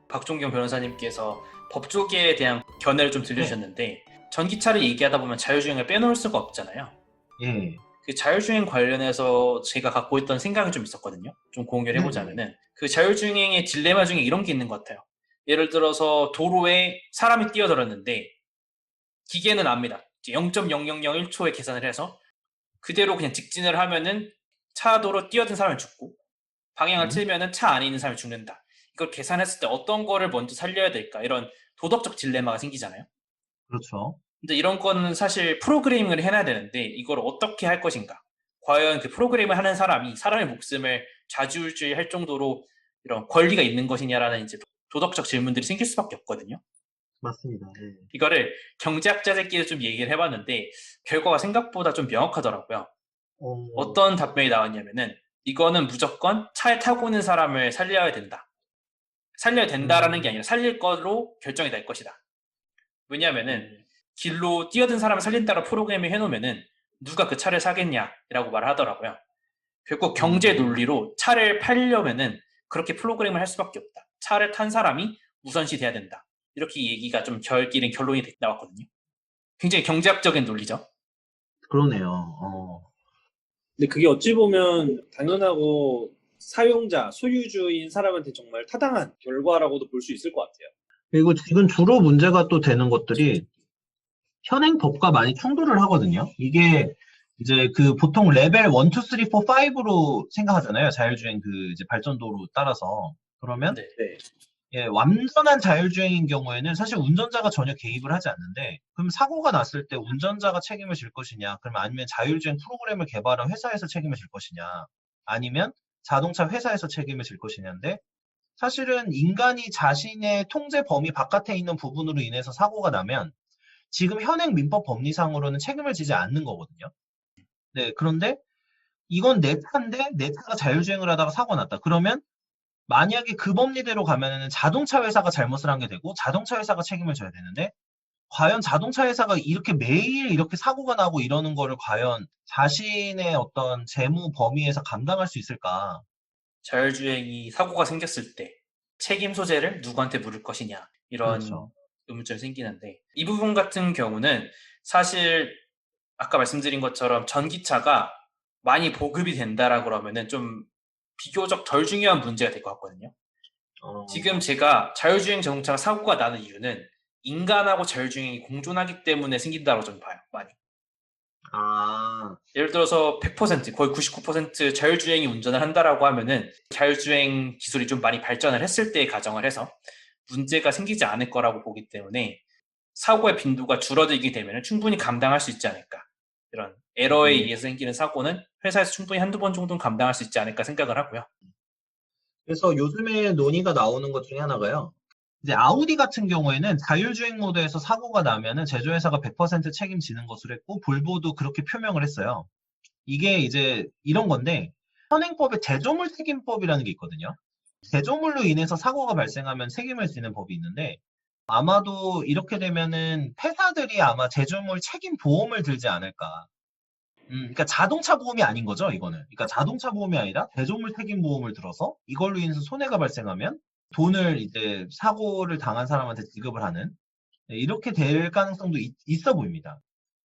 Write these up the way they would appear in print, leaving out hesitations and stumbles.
박종경 변호사님께서 법조계에 대한 견해를 좀 들려주셨는데 전기차를 얘기하다 보면 자율주행을 빼놓을 수가 없잖아요. 예. 그 자율주행 관련해서 제가 갖고 있던 생각이 좀 있었거든요. 좀 공유를 네네. 해보자면은 그 자율주행의 딜레마 중에 이런 게 있는 것 같아요. 예를 들어서 도로에 사람이 뛰어들었는데 기계는 압니다. 0.0001초에 계산을 해서 그대로 그냥 직진을 하면은 차도로 뛰어든 사람이 죽고 방향을 틀면은 차 안에 있는 사람이 죽는다. 이걸 계산했을 때 어떤 거를 먼저 살려야 될까? 이런 도덕적 딜레마가 생기잖아요. 그렇죠. 근데 이런 거는 사실 프로그래밍을 해놔야 되는데 이걸 어떻게 할 것인가? 과연 그 프로그램을 하는 사람이 사람의 목숨을 좌지우지할 정도로 이런 권리가 있는 것이냐라는 이제 도덕적 질문들이 생길 수밖에 없거든요. 맞습니다. 예. 이거를 경제학자들끼리 좀 얘기를 해봤는데 결과가 생각보다 좀 명확하더라고요. 어, 어떤 답변이 나왔냐면은 이거는 무조건 차에 타고 있는 사람을 살려야 된다. 살려야 된다라는 게 음, 아니라 살릴 거로 결정이 될 것이다. 왜냐하면은 음, 길로 뛰어든 사람을 살린다고 프로그램을 해놓으면은 누가 그 차를 사겠냐라고 말을 하더라고요. 결국 경제 음. 논리로 차를 팔려면은 그렇게 프로그램을 할 수밖에 없다. 차를 탄 사람이 우선시 돼야 된다. 이렇게 얘기가 좀 결기는 결론이 나왔거든요. 굉장히 경제학적인 논리죠. 그러네요. 근데 그게 어찌 보면 당연하고 사용자, 소유주인 사람한테 정말 타당한 결과라고도 볼 수 있을 것 같아요. 그리고 지금 주로 문제가 또 되는 것들이 현행 법과 많이 충돌을 하거든요. 이게 이제 그 보통 레벨 1, 2, 3, 4, 5로 생각하잖아요. 자율주행 그 이제 발전도로 따라서. 그러면 네. 네. 예, 완전한 자율주행인 경우에는 사실 운전자가 전혀 개입을 하지 않는데, 그럼 사고가 났을 때 운전자가 책임을 질 것이냐, 그러면 아니면 자율주행 프로그램을 개발한 회사에서 책임을 질 것이냐, 아니면 자동차 회사에서 책임을 질 것이냐인데, 사실은 인간이 자신의 통제 범위 바깥에 있는 부분으로 인해서 사고가 나면 지금 현행 민법 법리상으로는 책임을 지지 않는 거거든요. 네, 그런데 이건 내 차인데 내 차가 자율주행을 하다가 사고가 났다. 그러면 만약에 그 법리대로 가면은 자동차 회사가 잘못을 한 게 되고 자동차 회사가 책임을 져야 되는데 과연 자동차 회사가 이렇게 매일 이렇게 사고가 나고 이러는 거를 과연 자신의 어떤 재무 범위에서 감당할 수 있을까? 자율주행이 사고가 생겼을 때 책임 소재를 누구한테 물을 것이냐 이런 그렇죠. 의문점이 생기는데 이 부분 같은 경우는 사실 아까 말씀드린 것처럼 전기차가 많이 보급이 된다라 그러면은 좀 비교적 덜 중요한 문제가 될 것 같거든요. 지금 어, 제가 자율주행 자동차가 사고가 나는 이유는 인간하고 자율주행이 공존하기 때문에 생긴다고 저는 봐요, 많이. 아, 예를 들어서 100%, 거의 99% 자율주행이 운전을 한다라고 하면은 자율주행 기술이 좀 많이 발전을 했을 때의 가정을 해서 문제가 생기지 않을 거라고 보기 때문에 사고의 빈도가 줄어들게 되면 충분히 감당할 수 있지 않을까. 이런 에러에 음. 의해서 생기는 사고는 회사에서 충분히 한두 번 정도는 감당할 수 있지 않을까 생각을 하고요. 그래서 요즘에 논의가 나오는 것 중에 하나가요. 이제 아우디 같은 경우에는 자율주행 모드에서 사고가 나면은 제조회사가 100% 책임지는 것으로 했고, 볼보도 그렇게 표명을 했어요. 이게 이제 이런 건데, 현행법에 제조물 책임법이라는 게 있거든요. 제조물로 인해서 사고가 발생하면 책임을 지는 법이 있는데, 아마도 이렇게 되면은 회사들이 아마 제조물 책임 보험을 들지 않을까. 그러니까 자동차 보험이 아닌 거죠, 이거는. 그러니까 자동차 보험이 아니라 대조물 책임 보험을 들어서 이걸로 인해서 손해가 발생하면 돈을 이제 사고를 당한 사람한테 지급을 하는 네, 이렇게 될 가능성도 있어 보입니다.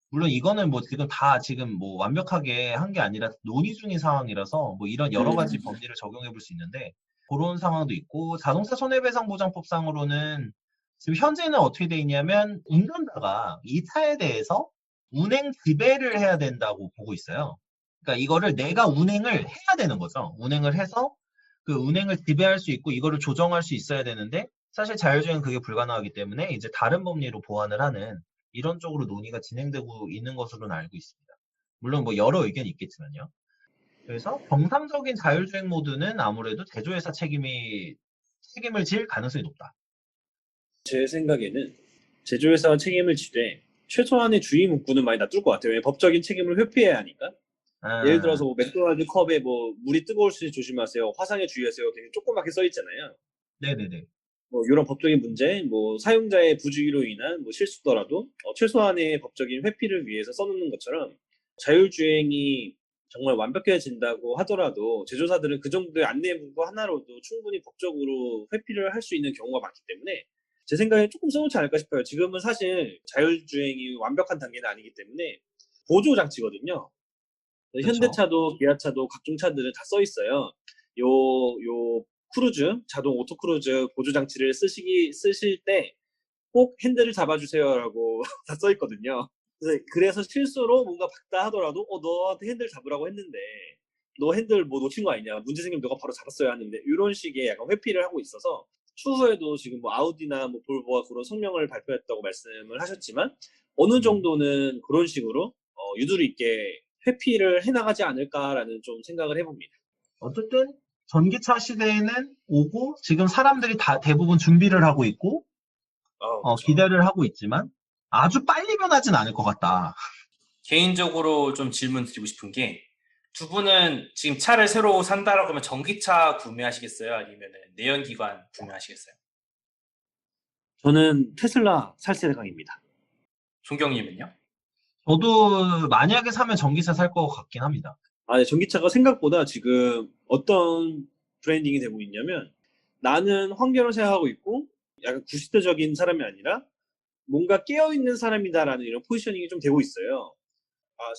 물론 이거는 뭐 지금 다 지금 뭐 완벽하게 한 게 아니라 논의 중인 상황이라서 뭐 이런 여러 가지 법리를 적용해 볼 수 있는데 그런 상황도 있고 자동차 손해배상보장법상으로는 지금 현재는 어떻게 돼 있냐면 운전자가 이 차에 대해서 운행 지배를 해야 된다고 보고 있어요. 그러니까 이거를 내가 운행을 해야 되는 거죠. 운행을 해서 그 운행을 지배할 수 있고 이거를 조정할 수 있어야 되는데 사실 자율주행은 그게 불가능하기 때문에 이제 다른 법리로 보완을 하는 이런 쪽으로 논의가 진행되고 있는 것으로는 알고 있습니다. 물론 뭐 여러 의견이 있겠지만요. 그래서 정상적인 자율주행 모드는 아무래도 제조회사 책임을 질 가능성이 높다. 제 생각에는 제조회사가 책임을 지되 최소한의 주의 문구는 많이 놔둘 것 같아요. 법적인 책임을 회피해야 하니까. 예를 아, 들어서 뭐 맥도날드 컵에 뭐 물이 뜨거울 수 조심하세요. 화상에 주의하세요. 되게 조그맣게 써 있잖아요. 네네네. 뭐 이런 법적인 문제, 뭐 사용자의 부주의로 인한 뭐 실수더라도 최소한의 법적인 회피를 위해서 써놓는 것처럼 자율주행이 정말 완벽해진다고 하더라도 제조사들은 그 정도의 안내문구 하나로도 충분히 법적으로 회피를 할 수 있는 경우가 많기 때문에 제 생각에 조금 써놓지 않을까 싶어요. 지금은 사실 자율주행이 완벽한 단계는 아니기 때문에 보조 장치거든요. 그렇죠. 현대차도 기아차도 각종 차들은 다 써 있어요. 요 크루즈, 자동 오토크루즈 보조 장치를 쓰실 때 꼭 핸들을 잡아주세요라고 다 써 있거든요. 그래서 실수로 뭔가 박다 하더라도 너한테 핸들 잡으라고 했는데 너 핸들 뭐 놓친 거 아니냐, 문제 생기면 너가 바로 잡았어야 하는데, 이런 식의 약간 회피를 하고 있어서 추후에도 지금 뭐 아우디나 뭐 볼보가 그런 성명을 발표했다고 말씀을 하셨지만 어느 정도는 그런 식으로 유두리 있게 회피를 해나가지 않을까라는 좀 생각을 해봅니다. 어쨌든 전기차 시대에는 오고 지금 사람들이 다 대부분 준비를 하고 있고 그렇죠. 기대를 하고 있지만 아주 빨리 변하진 않을 것 같다. 개인적으로 좀 질문 드리고 싶은 게, 두 분은 지금 차를 새로 산다라고 하면 전기차 구매하시겠어요? 아니면 내연기관 구매하시겠어요? 저는 테슬라 살 생각입니다. 종경님은요? 저도 만약에 사면 전기차 살 것 같긴 합니다. 네, 전기차가 생각보다 지금 어떤 브랜딩이 되고 있냐면, 나는 환경을 생각하고 있고 약간 구시대적인 사람이 아니라 뭔가 깨어있는 사람이다라는 이런 포지셔닝이 좀 되고 있어요.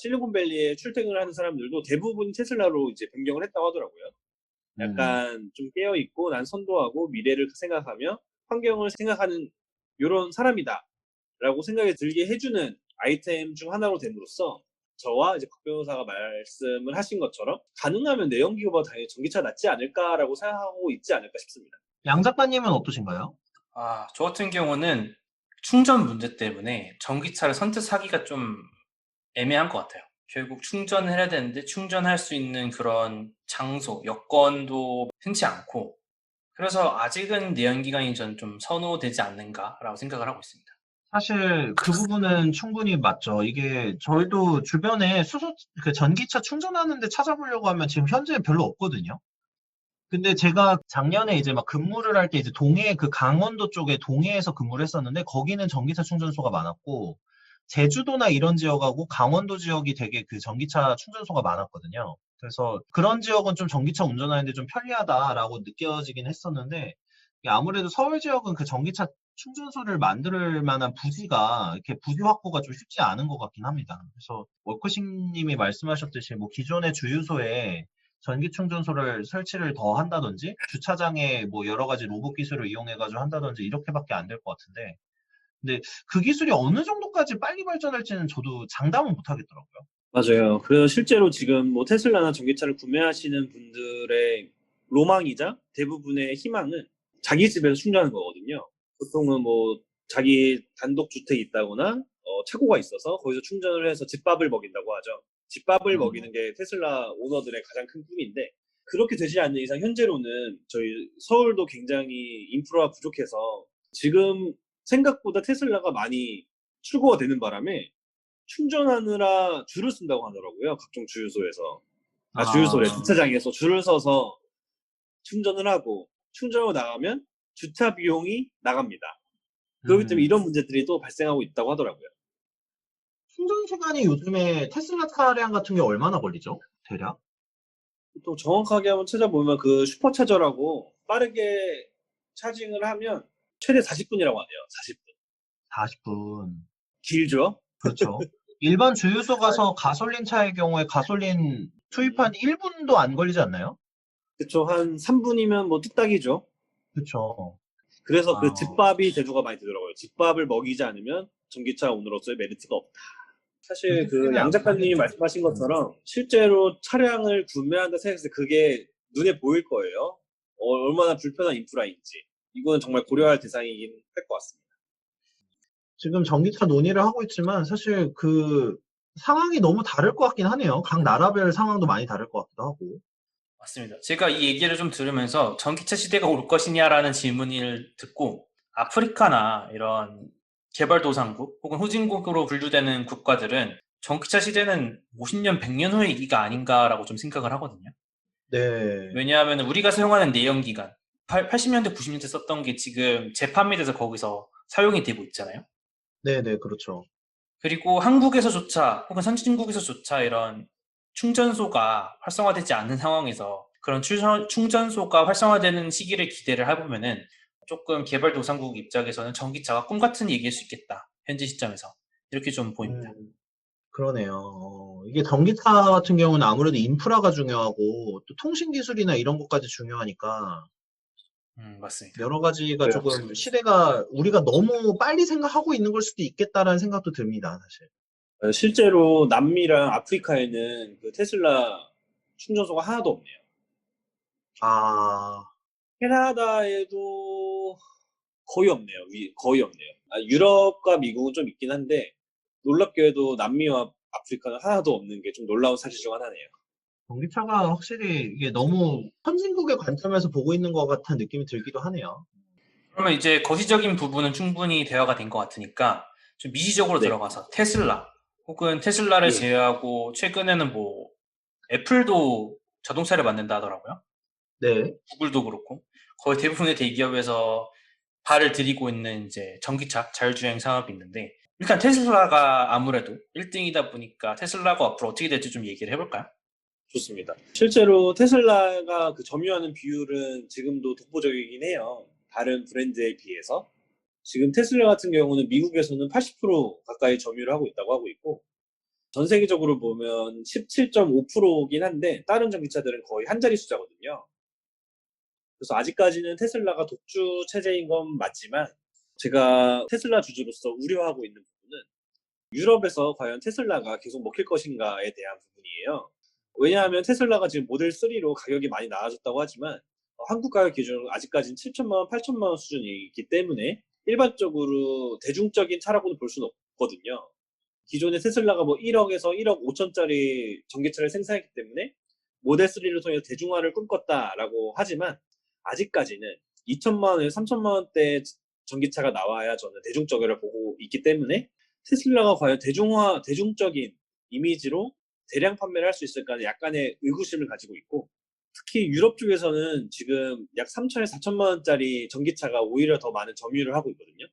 실리콘밸리에 출퇴근을 하는 사람들도 대부분 테슬라로 이제 변경을 했다고 하더라고요. 약간 좀 깨어있고 난 선도하고 미래를 생각하며 환경을 생각하는 이런 사람이다 라고 생각이 들게 해주는 아이템 중 하나로 됨으로써, 저와 이제 박 변호사가 말씀을 하신 것처럼 가능하면 내연기관보다 당연히 전기차 낫지 않을까라고 생각하고 있지 않을까 싶습니다. 양 작가님은 어떠신가요? 저 같은 경우는 충전 문제 때문에 전기차를 선택하기가 좀 애매한 것 같아요. 결국 충전을 해야 되는데 충전할 수 있는 그런 장소, 여건도 흔치 않고, 그래서 아직은 내연기관이 전 좀 선호되지 않는가라고 생각을 하고 있습니다. 사실 그 부분은 충분히 맞죠. 이게 저희도 주변에 그 전기차 충전하는데 찾아보려고 하면 지금 현재 별로 없거든요. 근데 제가 작년에 이제 막 근무를 할 때 이제 동해, 그 강원도 쪽에 동해에서 근무를 했었는데 거기는 전기차 충전소가 많았고, 제주도나 이런 지역하고 강원도 지역이 되게 그 전기차 충전소가 많았거든요. 그래서 그런 지역은 좀 전기차 운전하는데 좀 편리하다라고 느껴지긴 했었는데, 이게 아무래도 서울 지역은 그 전기차 충전소를 만들 만한 부지가, 이렇게 부지 확보가 좀 쉽지 않은 것 같긴 합니다. 그래서 월크싱님이 말씀하셨듯이 뭐 기존의 주유소에 전기 충전소를 설치를 더 한다든지, 주차장에 뭐 여러 가지 로봇 기술을 이용해가지고 한다든지, 이렇게밖에 안 될 것 같은데, 근데 그 기술이 어느 정도까지 빨리 발전할지는 저도 장담은 못 하겠더라고요. 맞아요. 그래서 실제로 지금 뭐 테슬라나 전기차를 구매하시는 분들의 로망이자 대부분의 희망은 자기 집에서 충전하는 거거든요. 보통은 뭐 자기 단독 주택이 있다거나 차고가 있어서 거기서 충전을 해서 집밥을 먹인다고 하죠. 집밥을 먹이는 게 테슬라 오너들의 가장 큰 꿈인데, 그렇게 되지 않는 이상 현재로는 저희 서울도 굉장히 인프라가 부족해서 지금 생각보다 테슬라가 많이 출고가 되는 바람에 충전하느라 줄을 쓴다고 하더라고요. 각종 주유소에서. 주유소래. 주차장에서 줄을 서서 충전을 하고, 충전하고 나가면 주차 비용이 나갑니다. 그렇기 때문에 이런 문제들이 또 발생하고 있다고 하더라고요. 충전 시간이 요즘에 테슬라 차량 같은 게 얼마나 걸리죠? 대략? 또 정확하게 한번 찾아보면 그 슈퍼차저라고 빠르게 차징을 하면 최대 40분이라고 하네요. 40분. 40분. 길죠? 그렇죠. 일반 주유소 가서 가솔린 차의 경우에 가솔린 투입한 1분도 안 걸리지 않나요? 그쵸. 한 3분이면 뭐 뚝딱이죠. 그렇죠. 그래서 그 집밥이 대두가 많이 되더라고요. 집밥을 먹이지 않으면 전기차 오너로서의 메리트가 없다. 사실 그 양 작가님이 말씀하신 것처럼 실제로 차량을 구매한다 생각했을 때 그게 눈에 보일 거예요. 얼마나 불편한 인프라인지. 이거는 정말 고려할 대상이긴 할 것 같습니다. 지금 전기차 논의를 하고 있지만 사실 그 상황이 너무 다를 것 같긴 하네요. 각 나라별 상황도 많이 다를 것 같기도 하고. 맞습니다. 제가 이 얘기를 좀 들으면서 전기차 시대가 올 것이냐라는 질문을 듣고, 아프리카나 이런 개발도상국 혹은 후진국으로 분류되는 국가들은 전기차 시대는 50년, 100년 후의 얘기가 아닌가라고 좀 생각을 하거든요. 네. 왜냐하면 우리가 사용하는 내연기관, 80년대, 90년대 썼던 게 지금 재판매에 돼서 거기서 사용이 되고 있잖아요. 네네, 그렇죠. 그리고 한국에서조차 혹은 선진국에서조차 이런 충전소가 활성화되지 않는 상황에서 그런 충전소가 활성화되는 시기를 기대를 해보면은 조금 개발도상국 입장에서는 전기차가 꿈 같은 얘기일 수 있겠다. 현재 시점에서. 이렇게 좀 보입니다. 그러네요. 이게 전기차 같은 경우는 아무래도 인프라가 중요하고 또 통신 기술이나 이런 것까지 중요하니까 맞습니다. 여러 가지가 네, 조금 시대가 우리가 너무 빨리 생각하고 있는 걸 수도 있겠다라는 생각도 듭니다, 사실. 실제로 남미랑 아프리카에는 그 테슬라 충전소가 하나도 없네요. 아, 캐나다에도 거의 없네요. 거의 없네요. 유럽과 미국은 좀 있긴 한데 놀랍게도 남미와 아프리카는 하나도 없는 게 좀 놀라운 사실 중 하나네요. 전기차가 확실히 이게 너무 선진국의 관점에서 보고 있는 것 같은 느낌이 들기도 하네요. 그러면 이제 거시적인 부분은 충분히 대화가 된 것 같으니까 좀 미시적으로 네. 들어가서 테슬라 혹은 테슬라를 예. 제외하고 최근에는 뭐 애플도 자동차를 만든다 하더라고요. 네. 구글도 그렇고 거의 대부분의 대기업에서 발을 들이고 있는 이제 전기차 자율주행 사업이 있는데 일단 테슬라가 아무래도 1등이다 보니까 테슬라가 앞으로 어떻게 될지 좀 얘기를 해볼까요? 좋습니다. 실제로 테슬라가 그 점유하는 비율은 지금도 독보적이긴 해요. 다른 브랜드에 비해서. 지금 테슬라 같은 경우는 미국에서는 80% 가까이 점유를 하고 있다고 하고 있고, 전 세계적으로 보면 17.5%긴 한데, 다른 전기차들은 거의 한 자리 숫자거든요. 그래서 아직까지는 테슬라가 독주 체제인 건 맞지만, 제가 테슬라 주주로서 우려하고 있는 부분은 유럽에서 과연 테슬라가 계속 먹힐 것인가에 대한 부분이에요. 왜냐하면 테슬라가 지금 모델 3로 가격이 많이 나아졌다고 하지만 한국 가격 기준으로 아직까지는 7천만 원, 8천만 원 수준이기 때문에 일반적으로 대중적인 차라고는 볼 수는 없거든요. 기존의 테슬라가 뭐 1억에서 1억 5천짜리 전기차를 생산했기 때문에 모델 3를 통해 대중화를 꿈꿨다라고 하지만 아직까지는 2천만 원에서 3천만 원대 전기차가 나와야 저는 대중적이라고 보고 있기 때문에 테슬라가 과연 대중적인 이미지로 대량 판매를 할 수 있을까 약간의 의구심을 가지고 있고, 특히 유럽 쪽에서는 지금 약 3천에서 4천만 원짜리 전기차가 오히려 더 많은 점유를 하고 있거든요.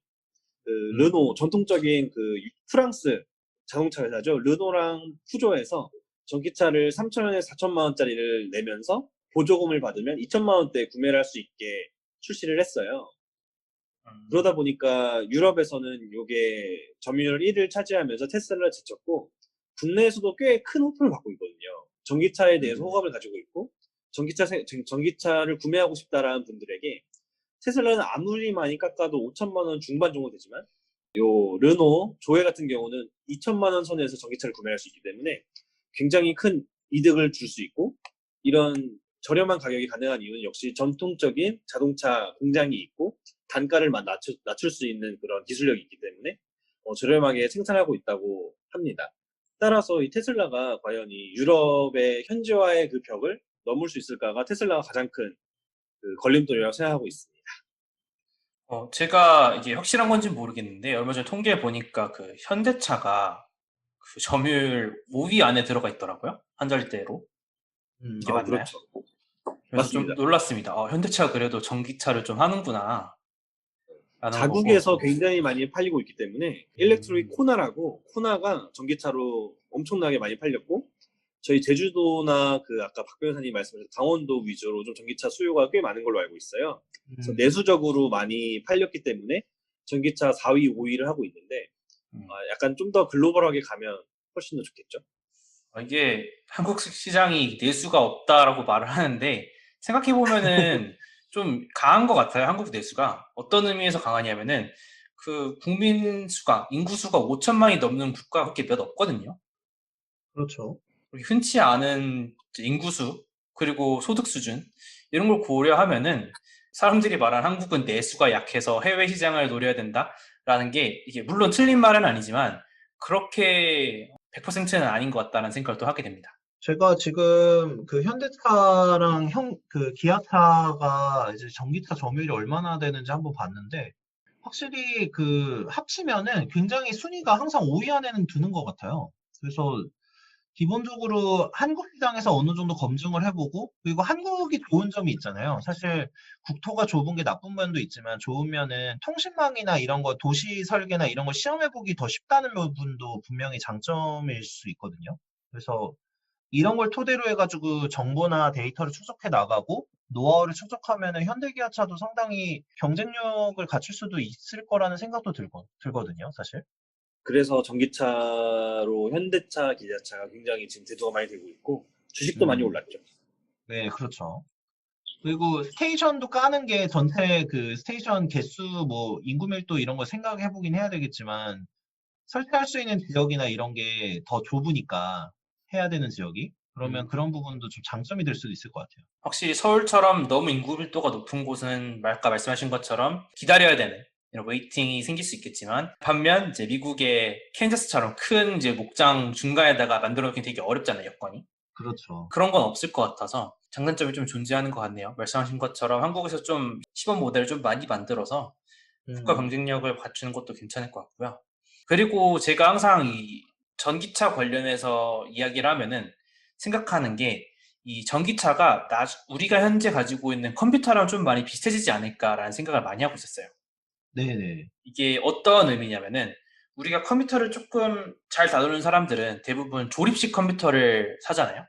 그 르노, 전통적인 그 프랑스 자동차 회사죠. 르노랑 푸조에서 전기차를 3천원에서 4천만 원짜리를 내면서 보조금을 받으면 2천만 원대에 구매를 할 수 있게 출시를 했어요. 그러다 보니까 유럽에서는 이게 점유율 1위를 차지하면서 테슬라를 제쳤고, 국내에서도 꽤 큰 호평을 받고 있거든요. 전기차에 대해서 호감을 가지고 있고, 전기차를 구매하고 싶다라는 분들에게 테슬라는 아무리 많이 깎아도 5천만 원 중반 정도 되지만, 요 르노 조회 같은 경우는 2천만 원 선에서 전기차를 구매할 수 있기 때문에 굉장히 큰 이득을 줄 수 있고, 이런 저렴한 가격이 가능한 이유는 역시 전통적인 자동차 공장이 있고 단가를 낮출 수 있는 그런 기술력이 있기 때문에 저렴하게 생산하고 있다고 합니다. 따라서 이 테슬라가 과연 이 유럽의 현지화의 그 벽을 넘을 수 있을까가 테슬라가 가장 큰 그 걸림돌이라고 생각하고 있습니다. 제가 이게 확실한 건지 모르겠는데 얼마 전에 통계 보니까 그 현대차가 그 점유율 5위 안에 들어가 있더라고요. 한 자리대로. 이게 맞나요? 그렇죠. 그래서 좀 맞습니다. 놀랐습니다. 현대차가 그래도 전기차를 좀 하는구나. 라는 거 자국에서 보고. 굉장히 많이 팔리고 있기 때문에 일렉트로닉 코나라고, 코나가 전기차로 엄청나게 많이 팔렸고, 저희 제주도나 그 아까 박 변호사님 말씀하신 강원도 위주로 좀 전기차 수요가 꽤 많은 걸로 알고 있어요. 그래서 내수적으로 많이 팔렸기 때문에 전기차 4위, 5위를 하고 있는데 약간 좀 더 글로벌하게 가면 훨씬 더 좋겠죠. 이게 한국 시장이 내수가 없다라고 말을 하는데 생각해보면은 좀 강한 것 같아요. 한국 내수가. 어떤 의미에서 강하냐면은 그 국민 수가, 인구 수가 5천만이 넘는 국가가 그렇게 몇 없거든요. 그렇죠. 흔치 않은 인구수 그리고 소득 수준 이런 걸 고려하면은 사람들이 말하는 한국은 내수가 약해서 해외 시장을 노려야 된다라는 게 이게 물론 틀린 말은 아니지만 그렇게 100%는 아닌 것 같다는 생각을 또 하게 됩니다. 제가 지금 그 현대차랑 그 기아차가 이제 전기차 점유율이 얼마나 되는지 한번 봤는데, 확실히 그 합치면은 굉장히 순위가 항상 5위 안에는 드는 것 같아요. 그래서 기본적으로 한국 시장에서 어느 정도 검증을 해보고, 그리고 한국이 좋은 점이 있잖아요. 사실 국토가 좁은 게 나쁜 면도 있지만, 좋으면은 통신망이나 이런 거, 도시 설계나 이런 거 시험해보기 더 쉽다는 부분도 분명히 장점일 수 있거든요. 그래서 이런 걸 토대로 해가지고 정보나 데이터를 축적해 나가고 노하우를 축적하면은 현대기아차도 상당히 경쟁력을 갖출 수도 있을 거라는 생각도 들거든요, 사실. 그래서 전기차로 현대차, 기아차가 굉장히 지금 대두가 많이 되고 있고 주식도 많이 올랐죠. 네, 그렇죠. 그리고 스테이션도 까는 게 전체 그 스테이션 개수, 뭐 인구 밀도 이런 거 생각해 보긴 해야 되겠지만 설치할 수 있는 지역이나 이런 게 더 좁으니까 해야 되는 지역이 그러면 그런 부분도 좀 장점이 될 수도 있을 것 같아요. 확실히 서울처럼 너무 인구 밀도가 높은 곳은 아까 말씀하신 것처럼 기다려야 되는 이런 웨이팅이 생길 수 있겠지만 반면 이제 미국의 캔자스처럼 큰 이제 목장 중간에다가 만들어 놓기 되게 어렵잖아요, 여건이. 그렇죠. 그런 건 없을 것 같아서 장단점이 좀 존재하는 것 같네요. 말씀하신 것처럼 한국에서 좀 시범 모델을 좀 많이 만들어서 국가 경쟁력을 갖추는 것도 괜찮을 것 같고요. 그리고 제가 항상 이 전기차 관련해서 이야기를 하면은 생각하는 게 이 전기차가 우리가 현재 가지고 있는 컴퓨터랑 좀 많이 비슷해지지 않을까라는 생각을 많이 하고 있었어요. 네네. 이게 어떤 의미냐면은 우리가 컴퓨터를 조금 잘 다루는 사람들은 대부분 조립식 컴퓨터를 사잖아요.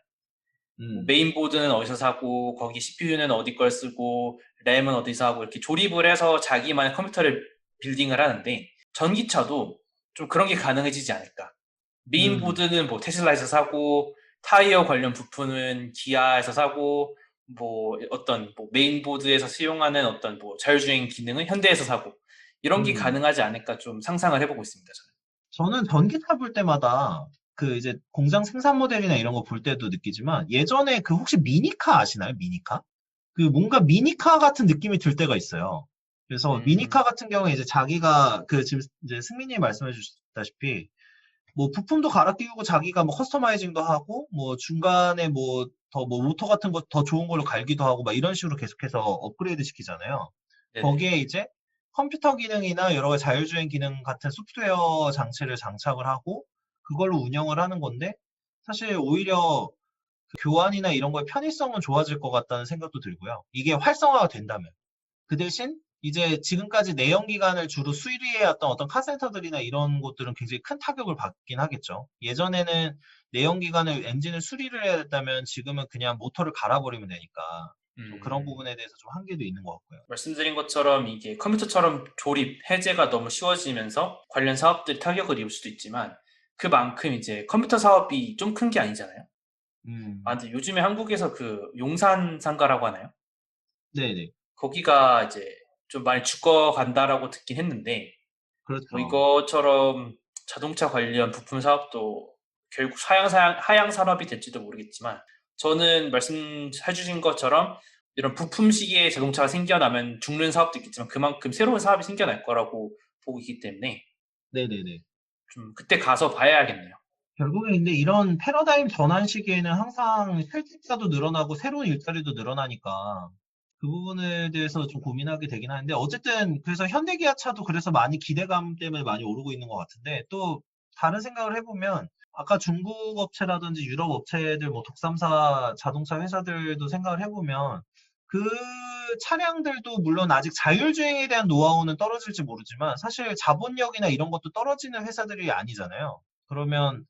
메인보드는 어디서 사고 거기 CPU는 어디 걸 쓰고 램은 어디서 하고 이렇게 조립을 해서 자기만의 컴퓨터를 빌딩을 하는데 전기차도 좀 그런 게 가능해지지 않을까. 메인보드는 뭐 테슬라에서 사고 타이어 관련 부품은 기아에서 사고 뭐 어떤 뭐 메인보드에서 사용하는 어떤 뭐 자율주행 기능은 현대에서 사고 이런 게 가능하지 않을까 좀 상상을 해보고 있습니다. 저는 전기차 볼 때마다 그 이제 공장 생산 모델이나 이런 거 볼 때도 느끼지만 예전에 그 혹시 미니카 아시나요? 미니카? 그 뭔가 미니카 같은 느낌이 들 때가 있어요. 그래서 미니카 같은 경우에 이제 자기가 그 지금 이제 승민님이 말씀해 주셨다시피 뭐 부품도 갈아 끼우고 자기가 뭐 커스터마이징도 하고 뭐 중간에 뭐 더 뭐 모터 같은 거 더 좋은 걸로 갈기도 하고 막 이런 식으로 계속해서 업그레이드 시키잖아요. 네네. 거기에 이제 컴퓨터 기능이나 여러 가지 자율주행 기능 같은 소프트웨어 장치를 장착을 하고 그걸로 운영을 하는 건데 사실 오히려 그 교환이나 이런 거의 편의성은 좋아질 것 같다는 생각도 들고요. 이게 활성화가 된다면. 그 대신 이제 지금까지 내연기관을 주로 수리해왔던 어떤 카센터들이나 이런 곳들은 굉장히 큰 타격을 받긴 하겠죠. 예전에는 내연기관을 엔진을 수리를 해야 됐다면 지금은 그냥 모터를 갈아버리면 되니까 좀 그런 부분에 대해서 좀 한계도 있는 것 같고요. 말씀드린 것처럼 이게 컴퓨터처럼 조립, 해제가 너무 쉬워지면서 관련 사업들이 타격을 입을 수도 있지만 그만큼 이제 컴퓨터 사업이 좀 큰 게 아니잖아요. 근데 요즘에 한국에서 그 용산 상가라고 하나요? 네네. 거기가 이제 좀 많이 죽어간다라고 듣긴 했는데 그렇죠. 뭐 이것처럼 자동차 관련 부품 사업도 결국 하향 산업이 될지도 모르겠지만 저는 말씀해 주신 것처럼 이런 부품 시기에 자동차가 생겨나면 죽는 사업도 있겠지만 그만큼 새로운 사업이 생겨날 거라고 보고 있기 때문에 네네네. 좀 그때 가서 봐야겠네요. 결국에 근데 이런 패러다임 전환 시기에는 항상 실직자도 늘어나고 새로운 일자리도 늘어나니까 그 부분에 대해서 좀 고민하게 되긴 하는데 어쨌든 그래서 현대기아차도 그래서 많이 기대감 때문에 많이 오르고 있는 것 같은데 또 다른 생각을 해보면 아까 중국 업체라든지 유럽 업체들 뭐 독삼사 자동차 회사들도 생각을 해보면 그 차량들도 물론 아직 자율주행에 대한 노하우는 떨어질지 모르지만 사실 자본력이나 이런 것도 떨어지는 회사들이 아니잖아요. 그러면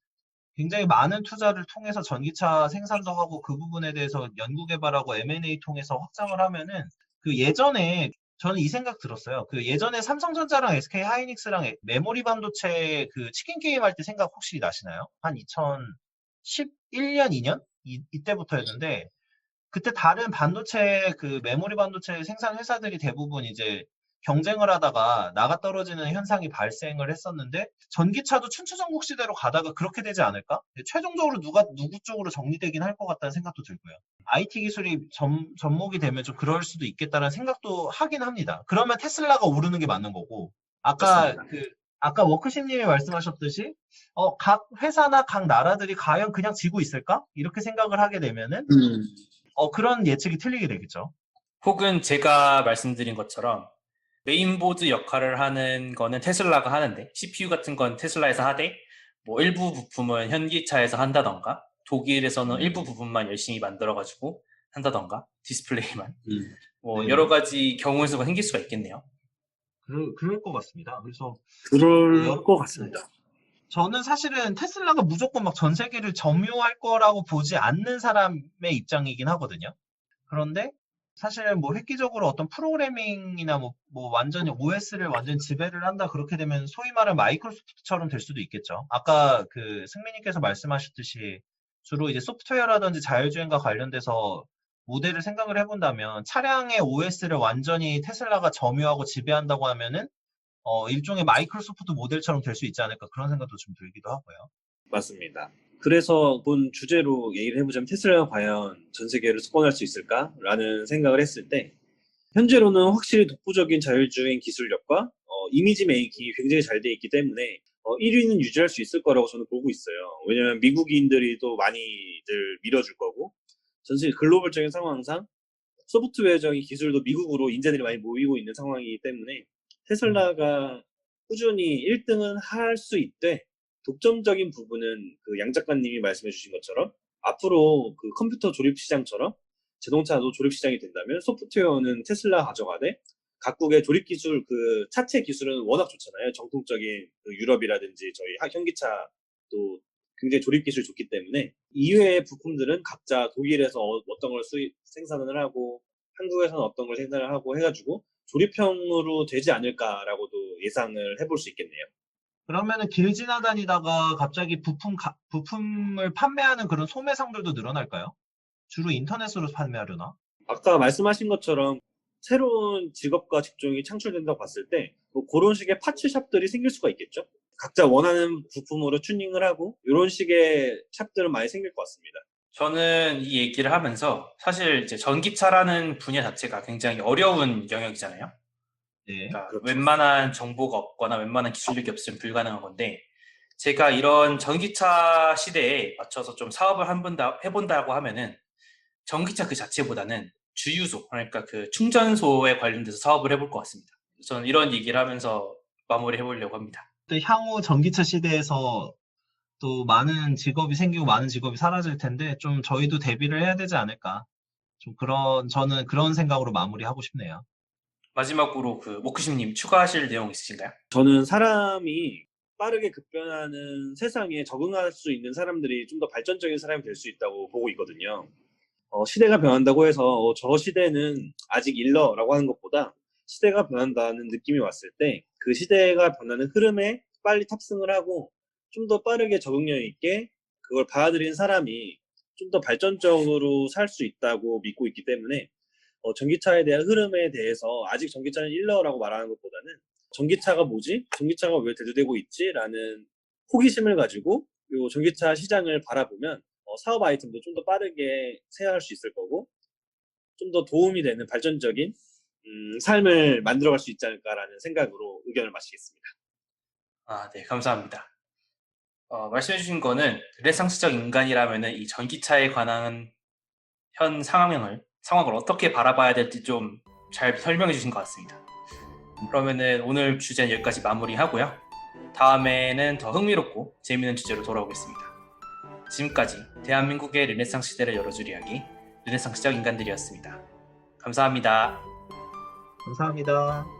굉장히 많은 투자를 통해서 전기차 생산도 하고 그 부분에 대해서 연구 개발하고 M&A 통해서 확장을 하면은 그 예전에 저는 이 생각 들었어요. 그 예전에 삼성전자랑 SK 하이닉스랑 메모리 반도체 그 치킨 게임 할 때 생각 혹시 나시나요? 한 2011년, 2년? 이때부터였는데 그때 다른 반도체 그 메모리 반도체 생산 회사들이 대부분 이제 경쟁을 하다가 나가 떨어지는 현상이 발생을 했었는데 전기차도 춘추전국 시대로 가다가 그렇게 되지 않을까? 최종적으로 누구 쪽으로 정리되긴 할 것 같다는 생각도 들고요. IT 기술이 접목이 되면 좀 그럴 수도 있겠다는 생각도 하긴 합니다. 그러면 테슬라가 오르는 게 맞는 거고 그렇습니다. 아까 워크심님이 말씀하셨듯이 각 회사나 각 나라들이 과연 그냥 지고 있을까? 이렇게 생각을 하게 되면은 그런 예측이 틀리게 되겠죠. 혹은 제가 말씀드린 것처럼 메인보드 역할을 하는 거는 테슬라가 하는데 CPU 같은 건 테슬라에서 하되 뭐 일부 부품은 현기차에서 한다던가 독일에서는 일부 부분만 열심히 만들어가지고 한다던가 디스플레이만 뭐 여러 네네. 가지 경우의 수가 생길 수가 있겠네요. 그럴 것 같습니다. 그래서 그럴 여러, 것 네. 같습니다. 저는 사실은 테슬라가 무조건 막 전 세계를 점유할 거라고 보지 않는 사람의 입장이긴 하거든요. 그런데 사실 뭐 획기적으로 어떤 프로그래밍이나 뭐 완전히 OS를 완전 지배를 한다 그렇게 되면 소위 말하는 마이크로소프트처럼 될 수도 있겠죠. 아까 그 승민님께서 말씀하셨듯이 주로 이제 소프트웨어라든지 자율주행과 관련돼서 모델을 생각을 해본다면 차량의 OS를 완전히 테슬라가 점유하고 지배한다고 하면은 일종의 마이크로소프트 모델처럼 될 수 있지 않을까 그런 생각도 좀 들기도 하고요. 맞습니다. 그래서 본 주제로 얘기를 해보자면 테슬라가 과연 전 세계를 석권할 수 있을까라는 생각을 했을 때 현재로는 확실히 독보적인 자율주행 기술력과 이미지 메이킹이 굉장히 잘 돼 있기 때문에 1위는 유지할 수 있을 거라고 저는 보고 있어요. 왜냐하면 미국인들이 또 많이들 밀어줄 거고 전 세계 글로벌적인 상황상 소프트웨어적인 기술도 미국으로 인재들이 많이 모이고 있는 상황이기 때문에 테슬라가 꾸준히 1등은 할 수 있되 독점적인 부분은 그 양 작가님이 말씀해 주신 것처럼 앞으로 그 컴퓨터 조립 시장처럼 자동차도 조립 시장이 된다면 소프트웨어는 테슬라 가져가되 각국의 조립 기술 그 차체 기술은 워낙 좋잖아요. 정통적인 그 유럽이라든지 저희 현기차도 굉장히 조립 기술이 좋기 때문에 이외의 부품들은 각자 독일에서 어떤 걸 생산을 하고 한국에서는 어떤 걸 생산을 하고 해가지고 조립형으로 되지 않을까라고도 예상을 해볼 수 있겠네요. 그러면은 길 지나다니다가 갑자기 부품을 판매하는 그런 소매상들도 늘어날까요? 주로 인터넷으로 판매하려나? 아까 말씀하신 것처럼 새로운 직업과 직종이 창출된다고 봤을 때 뭐 그런 식의 파츠샵들이 생길 수가 있겠죠. 각자 원하는 부품으로 튜닝을 하고 이런 식의 샵들은 많이 생길 것 같습니다. 저는 이 얘기를 하면서 사실 이제 전기차라는 분야 자체가 굉장히 어려운 영역이잖아요. 네. 그러니까 그렇죠. 웬만한 정보가 없거나 웬만한 기술력이 없으면 불가능한 건데 제가 이런 전기차 시대에 맞춰서 좀 사업을 해본다고 하면은 전기차 그 자체보다는 주유소, 그러니까 그 충전소에 관련돼서 사업을 해볼 것 같습니다. 저는 이런 얘기를 하면서 마무리 해보려고 합니다. 또 향후 전기차 시대에서 또 많은 직업이 생기고 많은 직업이 사라질 텐데 좀 저희도 대비를 해야 되지 않을까. 저는 그런 생각으로 마무리하고 싶네요. 마지막으로 그 모크심님 추가하실 내용 있으신가요? 저는 사람이 빠르게 급변하는 세상에 적응할 수 있는 사람들이 좀 더 발전적인 사람이 될 수 있다고 보고 있거든요. 시대가 변한다고 해서 저 시대는 아직 일러라고 하는 것보다 시대가 변한다는 느낌이 왔을 때 그 시대가 변하는 흐름에 빨리 탑승을 하고 좀 더 빠르게 적응력 있게 그걸 받아들인 사람이 좀 더 발전적으로 살 수 있다고 믿고 있기 때문에 전기차에 대한 흐름에 대해서 아직 전기차는 일러라고 말하는 것보다는 전기차가 뭐지? 전기차가 왜 대두되고 있지? 라는 호기심을 가지고 요 전기차 시장을 바라보면 사업 아이템도 좀 더 빠르게 세야할 수 있을 거고 좀 더 도움이 되는 발전적인 삶을 만들어갈 수 있지 않을까라는 생각으로 의견을 마치겠습니다. 네, 감사합니다. 말씀해주신 거는 르네상스적 인간이라면은 이 전기차에 관한 현 상황을 어떻게 바라봐야 될지 좀 잘 설명해 주신 것 같습니다. 그러면은 오늘 주제는 여기까지 마무리하고요. 다음에는 더 흥미롭고 재미있는 주제로 돌아오겠습니다. 지금까지 대한민국의 르네상스 시대를 열어줄 이야기 르네상스적 인간들이었습니다. 감사합니다. 감사합니다.